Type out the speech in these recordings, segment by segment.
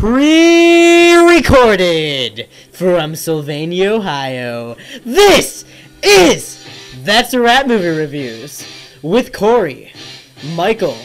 Pre-recorded from Sylvania, Ohio. This is That's a Rap Movie Reviews with Corey, Michael,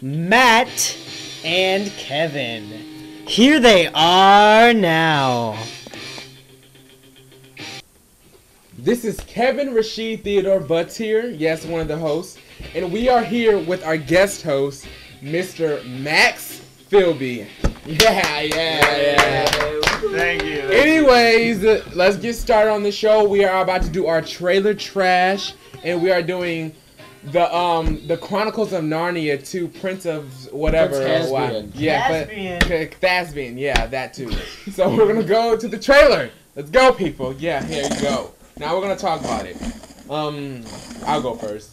Matt, and Kevin. Here they are now. This is Kevin Rashid Theodore Butts here, yes, one of the hosts, and we are here with our guest host, Mr. Max Philby. Yeah. Thank you. Anyways, let's get started on the show. We are about to do our trailer trash, and we are doing the Chronicles of Narnia 2, Prince of whatever. Thespian. Yeah, that too. So we're gonna go to the trailer. Let's go, people. Yeah, here you go. Now we're gonna talk about it. I'll go first.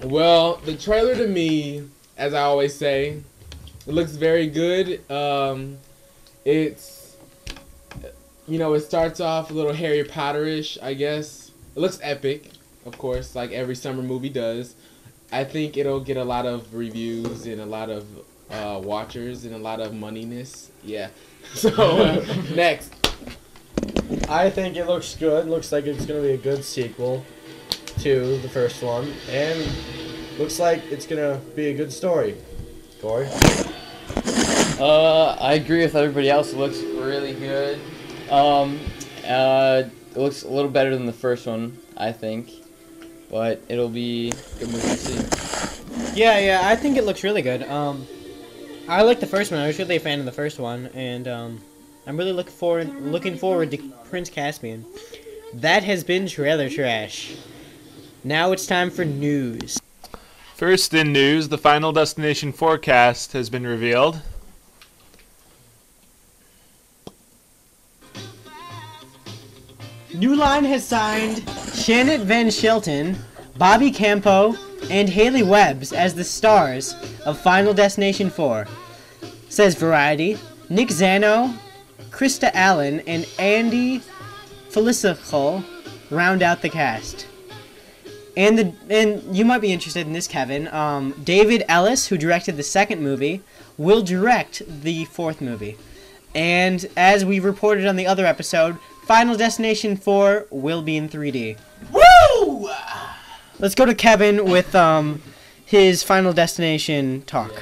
Well, the trailer to me, as I always say, it looks very good. It's, it starts off a little Harry Potter-ish, I guess. It looks epic, of course, like every summer movie does. I think it'll get a lot of reviews and a lot of watchers and a lot of moneyness. Yeah. So, next. I think it looks good. Looks like it's going to be a good sequel to the first one. And looks like it's going to be a good story. Corey? I agree with everybody else. It looks really good. It looks a little better than the first one, I think. But it'll be a good movie to see. Yeah, I think it looks really good. I like the first one. I was really a fan of the first one, and I'm really looking forward to Prince Caspian. That has been Trailer Trash. Now it's time for news. First in news, the Final Destination forecast has been revealed. New Line has signed Shannon Van Shelton, Bobby Campo, and Haley Webbs as the stars of Final Destination 4. Says Variety. Nick Zano, Krista Allen, and Andy Felicical round out the cast. And you might be interested in this, Kevin. David Ellis, who directed the second movie, will direct the fourth movie. And as we reported on the other episode, Final Destination 4 will be in 3D. Woo! Let's go to Kevin with his Final Destination talk.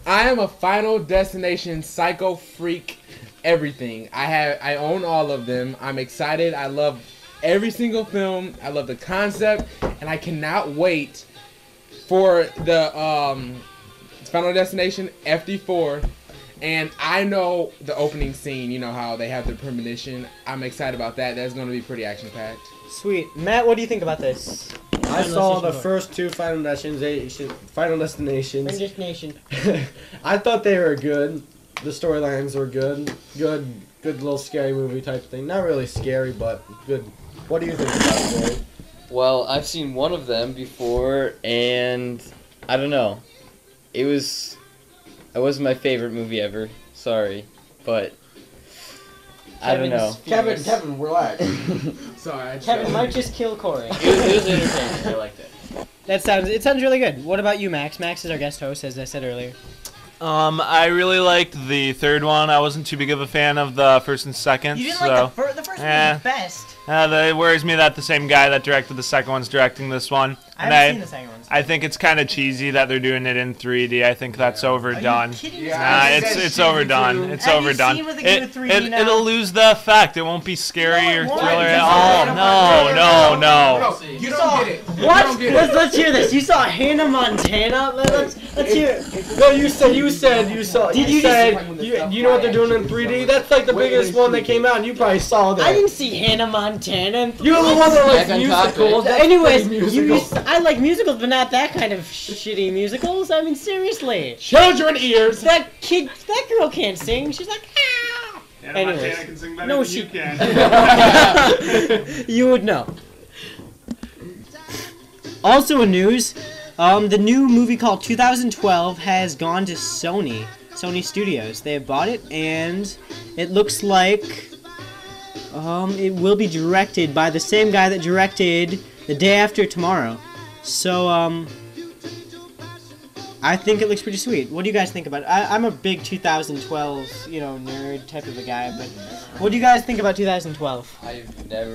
I am a Final Destination psycho freak. Everything. I own all of them. I'm excited. I love every single film. I love the concept, and I cannot wait for the Final Destination FD4. And I know the opening scene. You know how they have the premonition. I'm excited about that. That's going to be pretty action-packed. Sweet. Matt, what do you think about this? I saw the first two Final Destinations. I thought they were good. The storylines were good. Good little scary movie type thing. Not really scary, but good. What do you think about it, Corey? Well, I've seen one of them before, and I don't know. It wasn't my favorite movie ever. Sorry, but I don't know. Kevin, relax. Sorry. Kevin might just kill Corey. It was entertaining. I liked it. It sounds really good. What about you, Max? Max is our guest host, as I said earlier. I really liked the third one. I wasn't too big of a fan of the first and second. You didn't like the first one was the best. It worries me that the same guy that directed the second one's directing this one. I haven't seen the second one. I think it's kind of cheesy that they're doing it in 3D. I think that's overdone. Are you kidding me? It's overdone. It's overdone. Seen what they do with 3D now? It'll lose the effect. It won't be scary or thriller at all. No. You don't get it. What? Let's hear this. You saw Hannah Montana? Let's hear it. No, you said you saw. You know what they're doing in 3D? That's like the biggest one that came out, and you probably saw that. I didn't see Hannah Montana. You're the one that likes musicals. Anyways, I like musicals, but not that kind of shitty musicals. I mean, seriously. Children ears. That girl can't sing. She's like, ah. Anyways, can sing better no, than you can. You would know. Also in news, the new movie called 2012 has gone to Sony Studios. They have bought it, and it looks like it will be directed by the same guy that directed The Day After Tomorrow. So I think it looks pretty sweet. What do you guys think about it? I'm a big 2012, nerd type of a guy, but what do you guys think about 2012? I've never.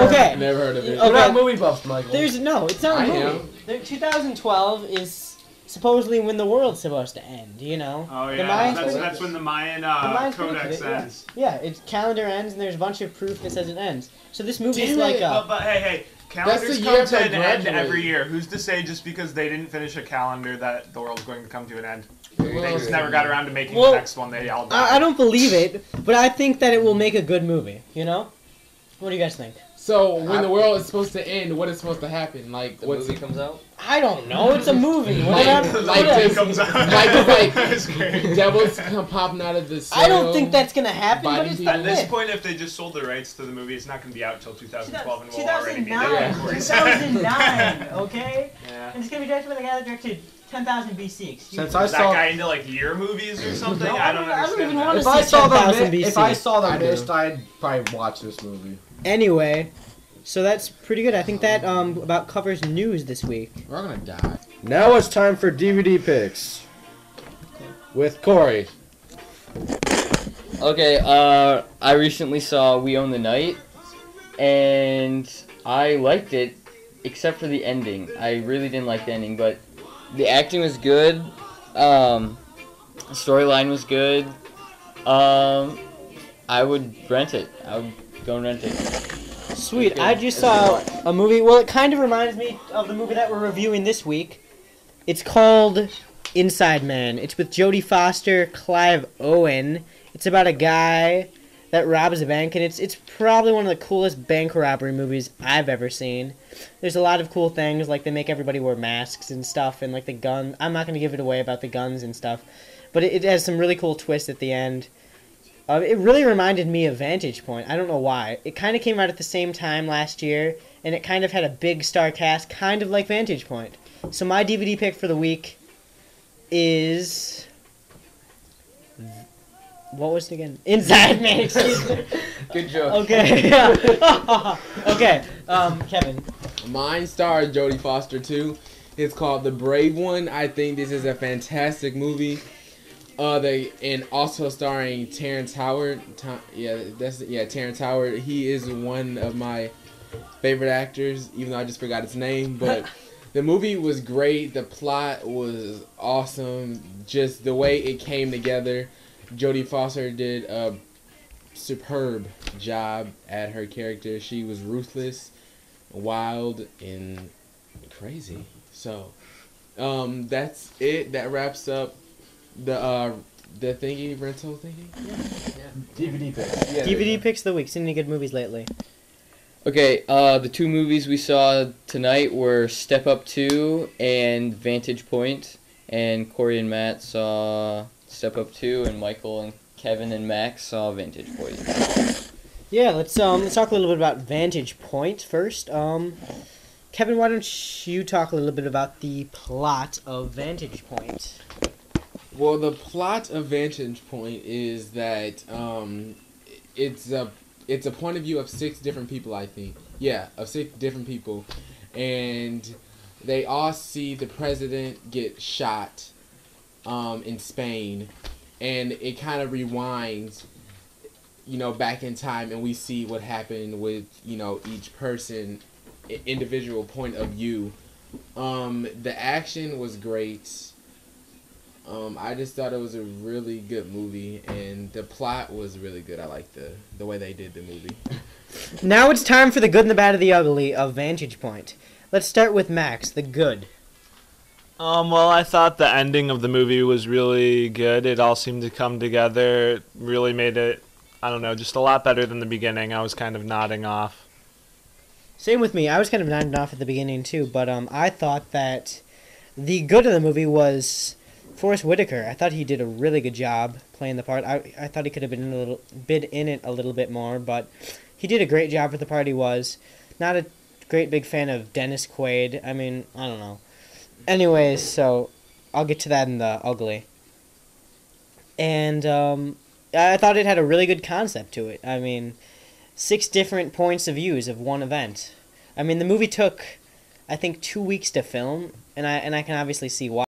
Okay. Never heard of it. Okay. We're not movie buffs, Michael. It's not a I movie. 2012 is supposedly when the world's supposed to end, Oh The yeah, Mayans that's when the Mayan Mayans codex predicted it, ends. Yeah, its calendar ends, and there's a bunch of proof that says it ends. So this movie is Damn like it. But hey, calendars the come year to I an end graduated. every year. Who's to say just because they didn't finish a calendar that the world's going to come to an end? Well, They just never got around to making Well, the next one. They all died. I don't believe it, but I think that it will make a good movie. What do you guys think? So when the world is supposed to end, what is supposed to happen? Like The what's movie comes out. I don't know. It's a movie. Like- like It this- comes out. like That's great. devils come popping out of the soil? I don't think that's gonna happen, but Biting it's people. the At this myth. point, if they just sold the rights to the movie, it's not going to be out until 2012, and we'll already be 2009. there. 2009. Okay. Yeah. And it's gonna be directed by the guy that directed 10,000 BC. Excuse Since me. I Is that saw, guy into like year movies or something? No, I don't I don't understand even that. wanna if I see saw 10,000 the BC. if I saw I the do. mist, I'd probably watch this movie. Anyway, so that's pretty good. I think that about covers news this week. We're gonna die. Now it's time for DVD picks with Corey. Okay, I recently saw We Own the Night, and I liked it, except for the ending. I really didn't like the ending, but the acting was good. Storyline was good. I would rent it. I would go and rent it. Sweet. I just saw a movie. Well, it kind of reminds me of the movie that we're reviewing this week. It's called Inside Man. It's with Jodie Foster, Clive Owen. It's about a guy that robs a bank, and it's probably one of the coolest bank robbery movies I've ever seen. There's a lot of cool things, like they make everybody wear masks and stuff, and like the gun. I'm not going to give it away about the guns and stuff, but it has some really cool twists at the end. It really reminded me of Vantage Point. I don't know why. It kind of came out at the same time last year, and it kind of had a big star cast, kind of like Vantage Point. So my DVD pick for the week is... What was it again? Inside Man, excuse me. Good joke. Okay. Okay, Kevin. Mine stars Jodie Foster too. It's called The Brave One. I think this is a fantastic movie. And also starring Terrence Howard. Terrence Howard. He is one of my favorite actors, even though I just forgot his name. But the movie was great. The plot was awesome. Just the way it came together. Jodie Foster did a superb job at her character. She was ruthless, wild, and crazy. So, that's it. That wraps up the thingy rental thingy. DVD picks. DVD picks of the week. Seen any good movies lately? Okay, the two movies we saw tonight were Step Up 2 and Vantage Point. And Corey and Matt saw Step Up 2, and Michael and Kevin and Max saw Vantage Point. Yeah, let's talk a little bit about Vantage Point first. Kevin, why don't you talk a little bit about the plot of Vantage Point? Well, the plot of Vantage Point is that it's a point of view of 6 different people, I think. Yeah, of 6 different people. And they all see the president get shot in Spain. And it kind of rewinds, back in time, and we see what happened with, each person, individual point of view. The action was great. I just thought it was a really good movie, and the plot was really good. I liked the way they did the movie. Now it's time for the good and the bad and the ugly of Vantage Point. Let's start with Max, the good. Well, I thought the ending of the movie was really good. It all seemed to come together. It really made it, I don't know, just a lot better than the beginning. I was kind of nodding off. Same with me. I was kind of nodding off at the beginning too, but I thought that the good of the movie was Forrest Whitaker. I thought he did a really good job playing the part. I thought he could have been in it a little bit more, but he did a great job for the part he was. Not a great big fan of Dennis Quaid. I mean, I don't know. Anyways, so I'll get to that in the ugly. And I thought it had a really good concept to it. I mean, 6 different points of views of one event. I mean, the movie took, I think 2 weeks to film, and I can obviously see why.